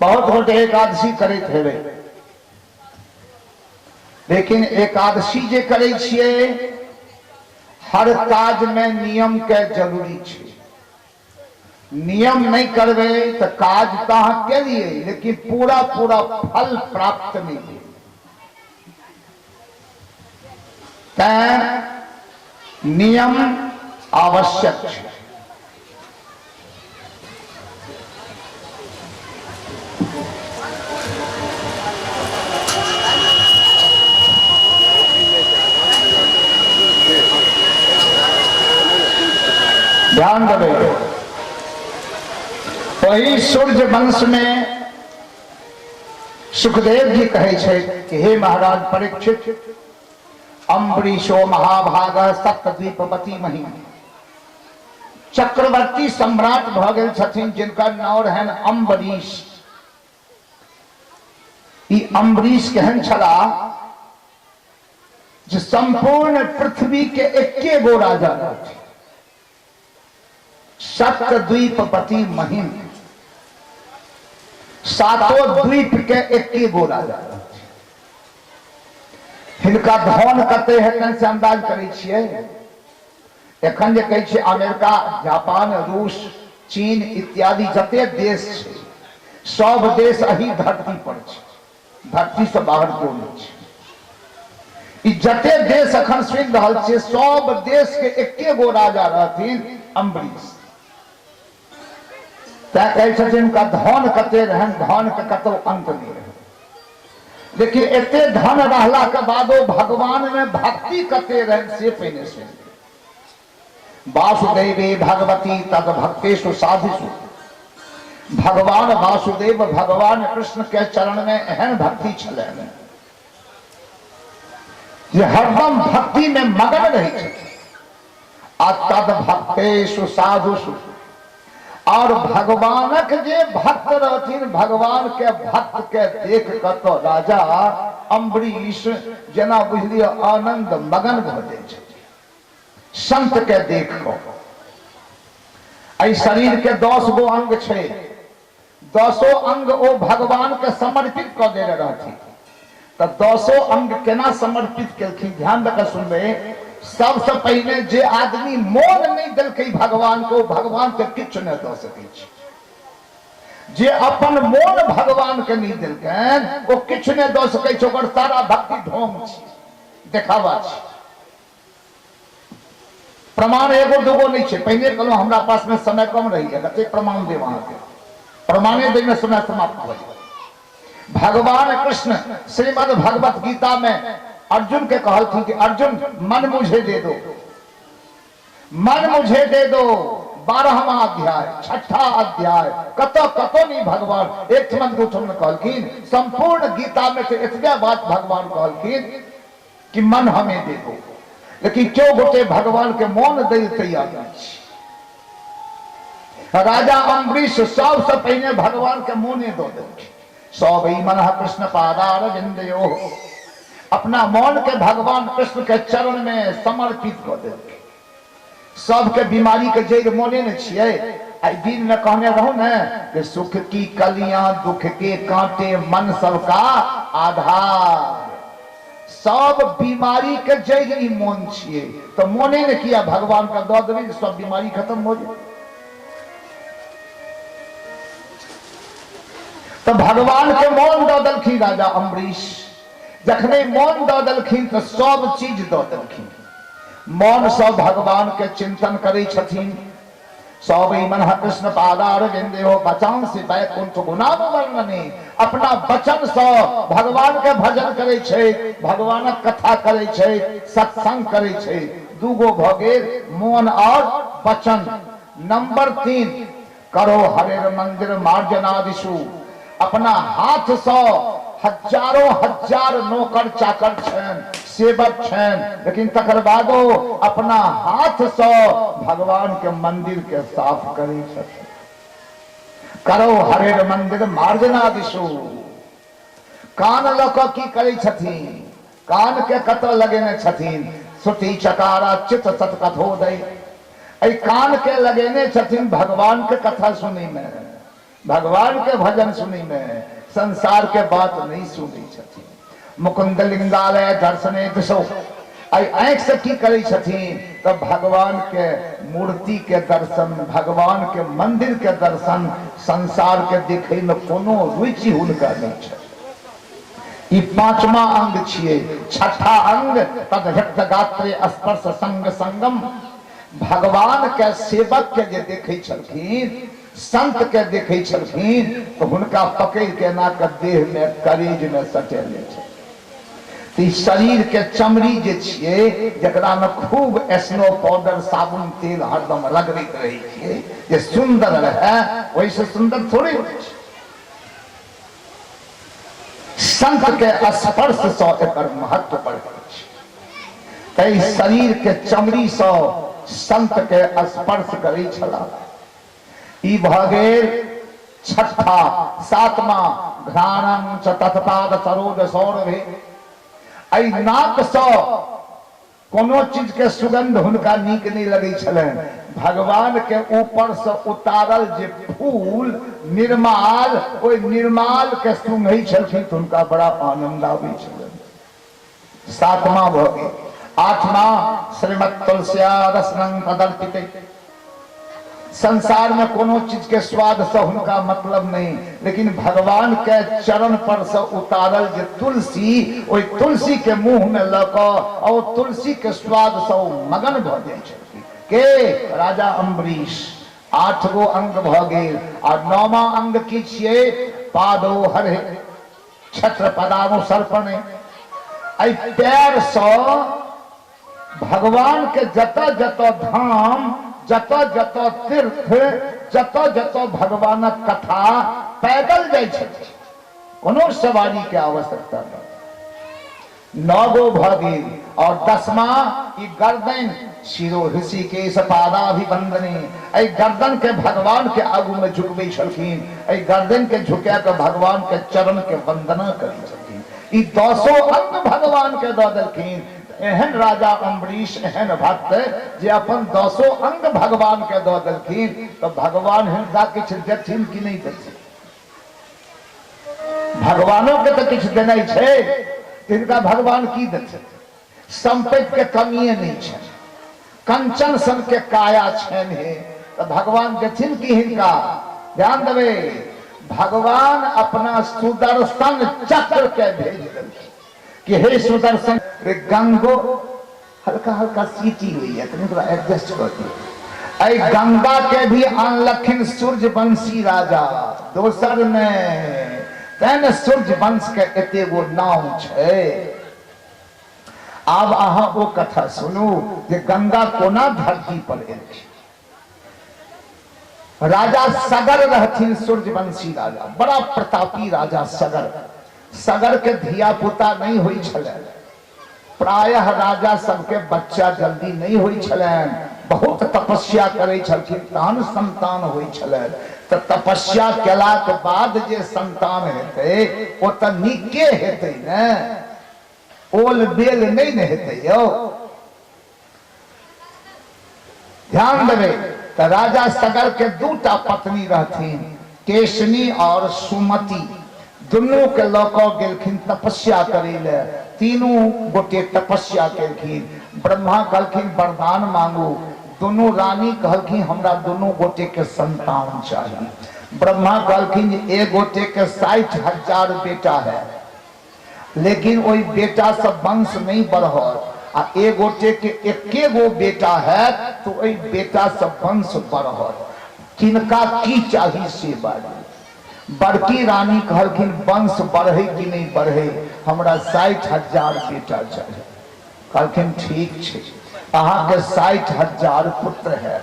बहुत गोटे एकादशी करैत हेबै, लेकिन एकादशी जे करै छियै हर काज में नियम के जरूरी छै। नियम नहीं करबै तो काज तो अहाँ केलिए लेकिन पूरा पूरा फल प्राप्त नहीं भेल। तैं नियम आवश्यक छै। ध्यान देबै, वही सूर्य वंश में सुखदेव जी कहे छे कि हे महाराज परीक्षित, अम्बरीशो महाभाग सप्तद्वीपवती मही, चक्रवर्ती सम्राट भ गेल छथिन जिनका नाम रहन अम्बरीश। ई अम्बरीश केहन छला जे संपूर्ण पृथ्वी के एके गो राजा रहथिन, सप्तद्वीपवती महिम, सातों द्वीप के एके गो राजा रहथिन। हिनका धन कते हेतन से अंदाज करै छियै। एखन जे कहै छै अमेरिका, जापान, रूस, चीन इत्यादि जते देश छै सब देश अही धरती पर छै, धरती से बाहर केओ नहीं छै। ई जते देश अखन सुनि रहल छै सब देश के एके गो राजा रहथिन अम्बरीश। तैं कहै छथिन का धन कते रहन, धन के कतौ अंत नहीं रहे, लेकिन एते धन रहला के बादो भगवान में भक्ति कते रहन से पहिने सुन। वासुदेवे भगवती तद भक्तेषु साधुषु, भगवान वासुदेव भगवान कृष्ण के चरण में एहन भक्ति छलैन जे हरदम भक्ति में मगन रहे छथिन। आ तद भक्तेषु साधुषु, और भगवानक जे भक्त रहथिन, भगवान के भक्त के देख कर तो राजा अम्बरीश जेना बुझलिए आनंद मगन भ जाय छथिन। संत के देख को शरीर के 10 गो अंग छे, 10 अंग ओ भगवान के समर्पित कर देने रहथिन। तो 10 अंग केना समर्पित केलखिन ध्यान देकर सुनबे। सबसे पहले जे आदमी मोन नहीं दिलकै भगवान को, भगवान के किछु नहीं दे सकै छै। जे अपन मोन भगवान के नहीं दिलकैन वो किछु नहीं दे सकै छै। ओकर सारा भक्ति ढोंग छै, देखावा छै। प्रमाण एगो दूगो नहीं छै। पहले कहलहुं हमरा पास में समय कम रही है, कते प्रमाण देव अहाँ के, प्रमाणे दै में समय समाप्त भ जाए। भगवान कृष्ण श्रीमद् भगवत गीता में अर्जुन के कहलथिन कि अर्जुन मन मुझे दे दो, मन मुझे दे दो। 12वां अध्याय 6ठा अध्याय कतो कतो नहीं भगवान एक ठमन दो ठमन कहलखिन। संपूर्ण गीता में से इतने बात भगवान कहलखिन कि मन हमें दे दो, लेकिन क्यों गोटे भगवान के मौन दै तैयार नहीं। राजा अम्बरीश सबसे पहले भगवान के मौने दो देलखिन। सब मन कृष्ण पादारविंदयो, अपना मौन के भगवान कृष्ण के चरण में समर्पित कर देलखिन। सबके बीमारी के जड़ मौने ने छियै। आई दिन में कहने रहूं न कि सुख की कलियां दुख के कांटे मन सबका आधार। सब बीमारी के जड़ ई मौन छियै। तो मौने ने किया भगवान का दो देबै सब बीमारी खत्म हो जाए। तो भगवान के मौन दो देलखिन राजा अम्बरीश। जखने मौन दो देलखिन तो सब चीज दो देलखिन। मौन सब भगवान के चिंतन करे छथिन। सब मन कृष्ण पादारविंदयो बचान से बैकुंठ गुणाम वर्णने, अपना वचन से भगवान के भजन करे छे, भगवानक कथा करे छे, सत्संग करे छे। दूगो भ गेल मौन और वचन। नंबर 3 करो हरेर मंदिर मार्जनादिशु, अपना हाथ से हजारों हजार नौकर चाकर छन, सेवक छन, लेकिन तकर बादो अपना हाथ से भगवान के मंदिर के साफ करे छथिन। करो हरेर मंदिर मार्जनादिशु। कान लक की करे छथिन, कान के कत लगेने छथिन। श्रुति चकारा चित सत कथोदय, कान के लगेने छथिन भगवान के कथा सुनी में। भगवान के भजन सुनी में, संसार के बात नहीं सुनी छथिन। मुकुंद लिंगालय दर्शने दिशो, आंख से की करे छथिन तो भगवान के मूर्ति के दर्शन, भगवान के मंदिर के दर्शन, संसार के देखे में कोनो रुचि हुनका नहीं छै। ई पांचवा अंग छिए। छठा अंग तद हृत गात्रे स्पर्श संग संगम, भगवान के सेवक के जे देखे छलखिन, संत के देखे छलखिन तो हुनका पकड़ के ना के देह में करेज में सटेले छै। तो शरीर के चमड़ी जे छिए जकरा में खूब स्नो पाउडर साबुन तेल हरदम रगड़ैत रहे छिए जे सुंदर रहे, वैसे सुंदर थोड़े होय छै। संत के स्पर्श से एकर महत्व बढ़ छै। तै शरीर के चमड़ी से संत के स्पर्श करै छला। ई भ गेल छठा। सातवां घ्राणं च तत्पाद सरोज सौरभे, आई नाक से कोनो चीज के सुगंध हुनका नीक नहीं लगे छलन। भगवान के ऊपर से उतारल जे फूल निर्माल, ओई निर्माल के सुंघै छलखिन तो हुनका बड़ा आनंद आबै छलन। सातवां भ गेल। आठवां श्रीमत् तुलसिया रसनं तदर्पिते, संसार में कोनो चीज के स्वाद से हुनका मतलब नहीं, लेकिन भगवान के चरण पर से उतारल जे तुलसी, ओई तुलसी के मुंह में लक और तुलसी के स्वाद से मगन भ जाय छथिन। के राजा अम्बरीश। 8 गो अंग भ गेल। और 9वां अंग की छिए पादो हरे छत्र पदानु सर्पणे, आई पैर से भगवान के जत जत धाम, जत जत तीर्थ, जत जत भगवानक कथा पैदल जाय छथिन, कोनो सवारी के आवश्यकता नहीं। 9 गो भ गेल। और 10वां ई गर्दन शिरो ऋषिकेश पादाभिवंदने, आई गर्दन के भगवान के आगू में झुकबै छलखिन, आई गर्दन के झुका के भगवान के चरण के वंदना करै छलखिन। ई 10 अंग भगवान के दऽ देलखिन। एहन राजा अम्बरीश, एहन भक्त जे अपन 10 अंग भगवान के दऽ देलखिन, तो भगवान हिनका किछु देथिन कि नहीं देथिन? भगवानों के तो किछु देनाइ छै, तिनका भगवान की देथिन? संपत्ति के कमिए नहीं छै, कंचन सन के काया छन है, तो भगवान देथिन कि हिनका? ध्यान देवे, भगवान अपना सुदर्शन चक्र के भेज देलखिन कि हे सुदर्शन। गंगो हल्का हल्का सीटी हुई है, थोड़ा एडजस्ट कर दिए। आई गंगा के भी आनलखिन सूर्यवंशी राजा, दोसर में तेन सूर्यवंश के एते गो नाम छै। आब अहाँ वो कथा सुनू जे गंगा कोना धरती पर एलखिन। राजा सगर रहथिन, सूर्यवंशी राजा, बड़ा प्रतापी राजा सगर। सगर के धिया पुता नहीं होई छलै, प्रायः राजा सबके बच्चा जल्दी नहीं होई छलैन, बहुत तपस्या करै छलखिन तहन संतान होई छलै। तो तपस्या केला के बाद जे संतान हेतै ओ त नीके हेतै ने, ओल बेल नहीं ने हेतै यौ। ध्यान देबै, तो राजा सगर के 2टा पत्नी रहथिन, केशनी और सुमति। दुनू के लक गेलखिन तपस्या करे ले। तीनों गोटे तपस्या केलखिन। ब्रह्मा कहलखिन वरदान मांगू, दोनों रानी कहलखिन हमरा दोनों गोटे के संतान चाहिए। ब्रह्मा कहलखिन एक गोटे के 60,000 बेटा है, लेकिन वही बेटा सब वंश नहीं बढ़ल, आ एक गोटे के 1 गो बेटा है तो वही बेटा सब वंश बढ़ल। किनका की चाहिए से बाजू। बड़की रानी कहलखिन वंश बढ़े कि नहीं बढ़े, हमरा 60,000 बेटा चाहिए। कहलखिन ठीक छै, अहाँ के 60,000 पुत्र है।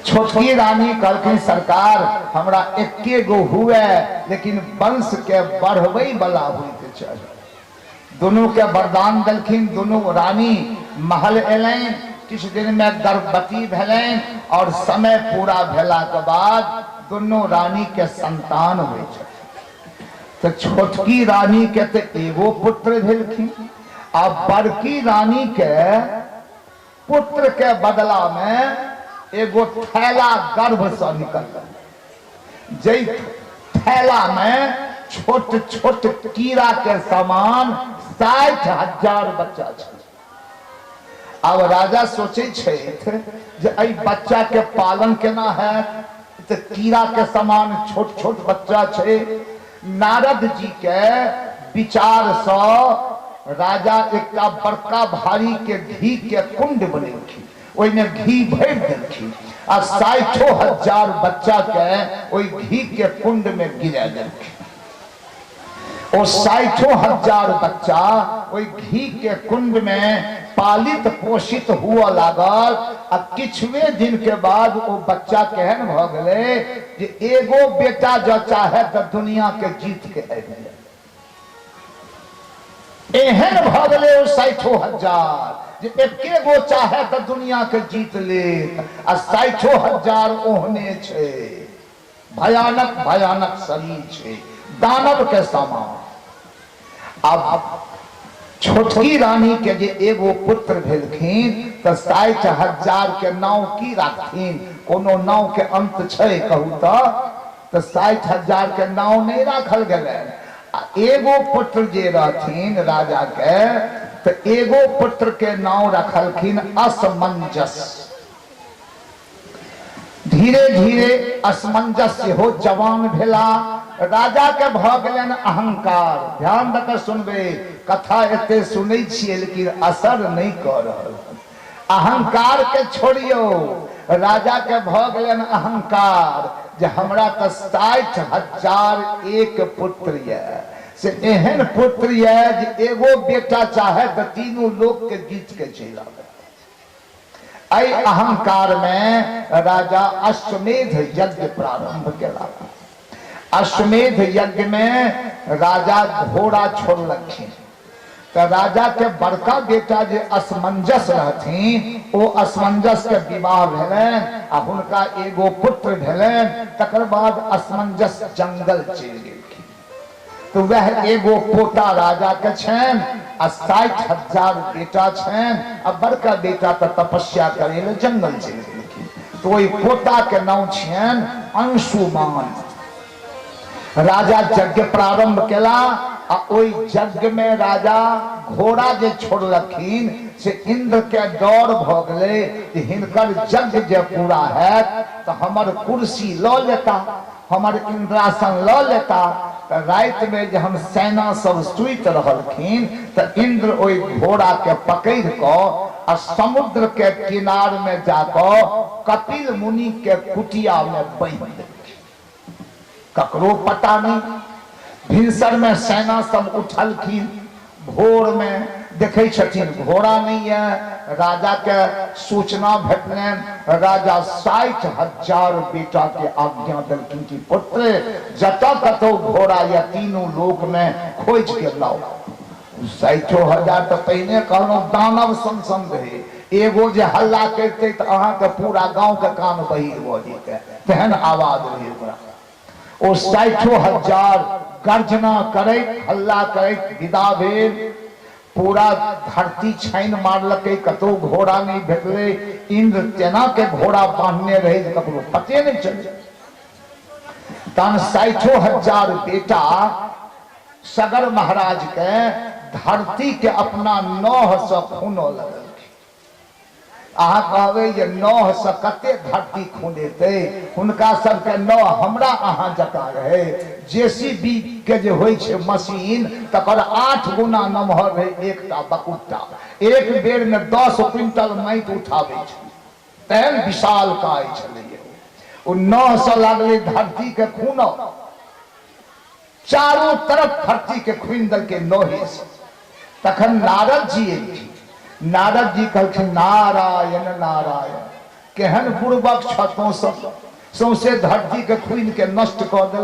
छोटकी रानी कहलखिन सरकार हमरा 1 गो हुए, लेकिन वंश के बढ़वे वाला होइके चाहिए। दोनों के वरदान देलखिन। दोनों रानी महल एलैन, किछ दिन में गर्भवती भेलैन, और समय पूरा भेला के बाद दोनों रानी के संतान हुए। तो छोटकी रानी के तो एगो पुत्र भेलखिन, आ बड़की रानी के पुत्र के बदला में एगो थैला गर्भ से निकल। जै थैला में छोट छोट कीड़ा के समान 60,000 बच्चा छै। अब राजा सोचे जे एहि बच्चा के पालन केना है, तो कीड़ा के समान छोट छोट बच्चा छै। नारद जी के विचार से राजा एक बड़का भारी के घी के कुंड बनेलखिन, ओहिमे घी भर देलखिन आ 60,000 बच्चा के ओहि घी के कुंड में गिरा देलखिन। और 60,000 बच्चा ओहि घी के कुंड में पालित पोषित हुआ लागल। आ किछुए दिन के बाद वो बच्चा केहन भ गए जे एगो बेटा जो चाहे तो दुनिया के जीत के आबि जाए, एहन भ गए 60,000 जे एके गो चाहे तो दुनिया के जीत ले। आ 60,000 ओहने छे, भयानक भयानक शरीर छे, दानव के समान। अब छोटकी रानी के जे एगो पुत्र भेलखिन तो 60,000 के नाव की राखथिन? कोनो नाव के अंत छे कहू तो 60,000 के नाव नहीं राखल गए। एगो पुत्र जे रहथिन राजा के, तो एगो पुत्र के नाव रखलखिन असमंजस। धीरे धीरे असमंजस्य हो जवान भेला, राजा के भ गेलन अहंकार। ध्यान दे सुनबे, कथा एते सुनै छियै लेकिन असर नहीं कर रहल। अहंकार के छोड़ियो, राजा के भ गेलन अहंकार जे हमरा तो 60,000 एक पुत्र ये, से एहन पुत्र ये जे एगो बेटा चाहे तो तीनों लोग के जीत के चल आवे। आई अहंकार में राजा अश्वमेध यज्ञ प्रारंभ केला। अश्वमेध यज्ञ में राजा घोड़ा छोड़लखिन। तो राजा के बड़का बेटा जे असमंजस रहथिन, वो असमंजस के विवाह भेलन आ हुनका एगो पुत्र भेलन। तकर बाद असमंजस जंगल चलि गेलखिन। तो वह एगो पोता राजा के छन आ 60,000 बेटा छन। आ बड़का बेटा तो तपस्या करे ले जंगल चलि गेलखिन। तो ओहि पोता के नाम छन अंशुमान। राजा यज्ञ प्रारंभ केला आ ओहि यज्ञ में राजा घोड़ा जे छोड़लखिन से इंद्र के डर भ गए कि हिनकर यज्ञ जे पूरा है तो हमर कुर्सी ल लेता, हमर इंद्रासन ल लेता। तो रात में जब हम सेना सब सुत रहलखिन तो इंद्र ओहि घोड़ा के पकड़ क समुद्र के किनार में जाकर कपिल मुनि के कुटिया में बांध देलखिन। ककरो पता नहीं। भिनसर में सेना सब उठलखिन, भोर में देखे छथिन घोड़ा नहीं है। राजा के सूचना भेटलैन। राजा 60,000 बेटा के आज्ञा दिलखिन कि पुत्र जतऽ कतौ घोड़ा या तीनों लोक में खोज के लाओ। 60,000 तो पहले कहलौं दानव सन रहे। एगो जे हल्ला करते तो अहाँ के पूरा गांव के कान बहिर भ जेतै, तेहन आवाज रहे ओकरा। ओ 60,000 गर्जना करैत हल्ला करैत विदा भेल। पूरा धरती छाइन मारलकै, कतौ घोड़ा नहीं भेटले। इंद्र तेना के घोड़ा बांधने रहे ककरो पते नहीं चले। तहन 60,000 बेटा सगर महाराज के धरती के अपना नौह से खूनो लगल। अहाँ कहबै जे नौह से कते धरती खुनेते, हुनका सबके नौह हमरा अहाँ जकाँ रहे। जेसीबी के जे होइ छै मशीन तकर 8 गुना नमहर रहे एकटा बकुट्टा। एक बेर में 10 क्विंटल माटि उठाबै छै, तेहन विशाल काय छलै। ओ नौह से लागलै धरती के खूनो, चारों तरफ धरती के खुनि देलकै नौहे से। तखन नारद जी एलखिन। नारद जी कहलखिन नारायण नारायण, केहन बुड़बक छतों सब सौंसे धरती के खुनि के नष्ट कऽ देलक।